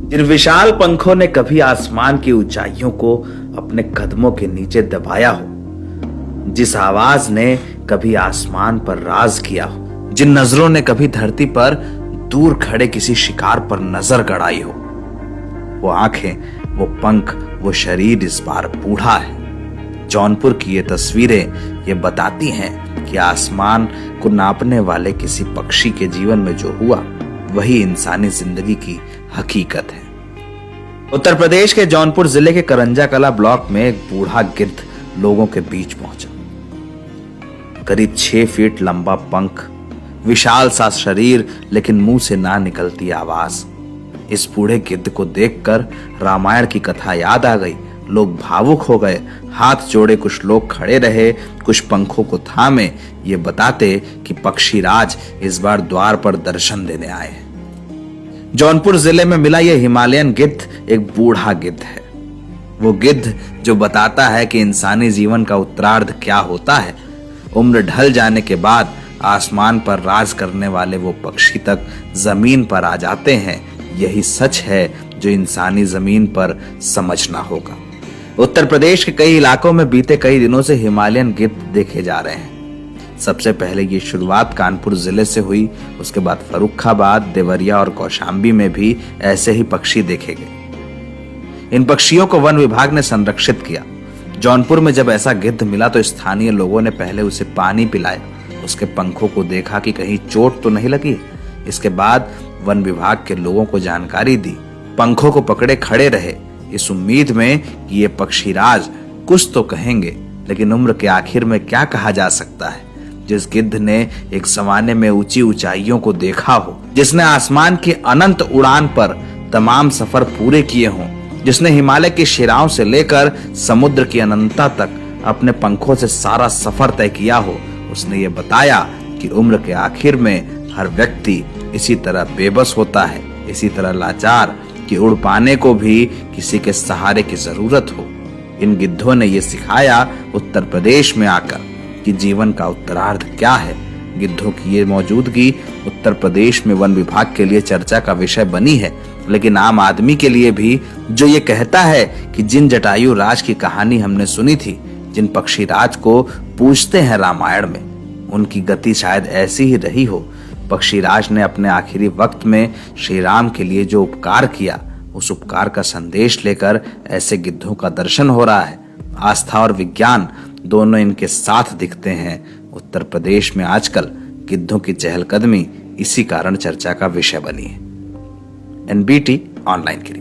जिन विशाल पंखों ने कभी आसमान की ऊंचाइयों को अपने कदमों के नीचे दबाया हो, जिस आवाज ने कभी आसमान पर राज किया हो, जिन नजरों ने कभी धरती पर दूर खड़े किसी शिकार पर नजर गड़ाई हो, वो आंखें, वो पंख, वो शरीर इस बार बूढ़ा है। जौनपुर की ये तस्वीरें ये बताती हैं कि आसमान को नापने वाले किसी पक्षी के जीवन में जो हुआ वही इंसानी जिंदगी की हकीकत है। उत्तर प्रदेश के जौनपुर जिले के करंजा कला ब्लॉक में एक बूढ़ा गिद्ध लोगों के बीच पहुंचा। करीब 6 फीट लंबा पंख, विशाल सा शरीर, लेकिन मुंह से ना निकलती आवाज। इस बूढ़े गिद्ध को देखकर रामायण की कथा याद आ गई। लोग भावुक हो गए, हाथ जोड़े कुछ लोग खड़े रहे, कुछ पंखों को थामे, ये बताते कि पक्षीराज इस बार द्वार पर दर्शन देने आए हैं। जौनपुर जिले में मिला यह हिमालयन गिद्ध एक बूढ़ा गिद्ध है। वो गिद्ध जो बताता है कि इंसानी जीवन का उत्तरार्ध क्या होता है। उम्र ढल जाने के बाद आसमान पर राज करने वाले वो पक्षी तक जमीन पर आ जाते हैं। यही सच है जो इंसानी जमीन पर समझना होगा। उत्तर प्रदेश के कई इलाकों में बीते कई दिनों से हिमालयन गिद्ध देखे जा रहे हैं। सबसे पहले ये शुरुआत कानपुर जिले से हुई, उसके बाद फर्रुखाबाद, देवरिया और कौशाम्बी में भी ऐसे ही पक्षी देखे गए। इन पक्षियों को वन विभाग ने संरक्षित किया। जौनपुर में जब ऐसा गिद्ध मिला तो स्थानीय लोगों ने पहले उसे पानी पिलाया, उसके पंखों को देखा कि कहीं चोट तो नहीं लगी। इसके बाद वन विभाग के लोगों को जानकारी दी, पंखों को पकड़े खड़े रहे इस उम्मीद में कि ये पक्षीराज कुछ तो कहेंगे। लेकिन उम्र के आखिर में क्या कहा जा सकता है। जिस गिद्ध ने एक जमाने में ऊंची ऊंचाइयों को देखा हो, जिसने आसमान की अनंत उड़ान पर तमाम सफर पूरे किए हों, जिसने हिमालय की शिराओं से लेकर समुद्र की अनंतता तक अपने पंखों से सारा सफर तय किया हो, उसने ये बताया कि उम्र के आखिर में हर व्यक्ति इसी तरह बेबस होता है, इसी तरह लाचार कि उड़ पाने को भी किसी के सहारे की जरूरत हो। इन गिद्धों ने यह सिखाया उत्तर प्रदेश में आकर कि जीवन का उत्तरार्ध क्या है। गिद्धों की ये मौजूदगी उत्तर प्रदेश में वन विभाग के लिए चर्चा का विषय बनी है, लेकिन आम आदमी के लिए भी, जो ये कहता है कि जिन जटायु राज की कहानी हमने सुनी थी, जिन पक्षीराज को पूछते हैं रामायण में, उनकी गति शायद ऐसी ही रही हो। पक्षीराज ने अपने आखिरी वक्त में श्री राम के लिए जो उपकार किया, उस उपकार का संदेश लेकर ऐसे गिद्धों का दर्शन हो रहा है। आस्था और विज्ञान दोनों इनके साथ दिखते हैं। उत्तर प्रदेश में आजकल गिद्धों की चहलकदमी इसी कारण चर्चा का विषय बनी है। एनबीटी ऑनलाइन की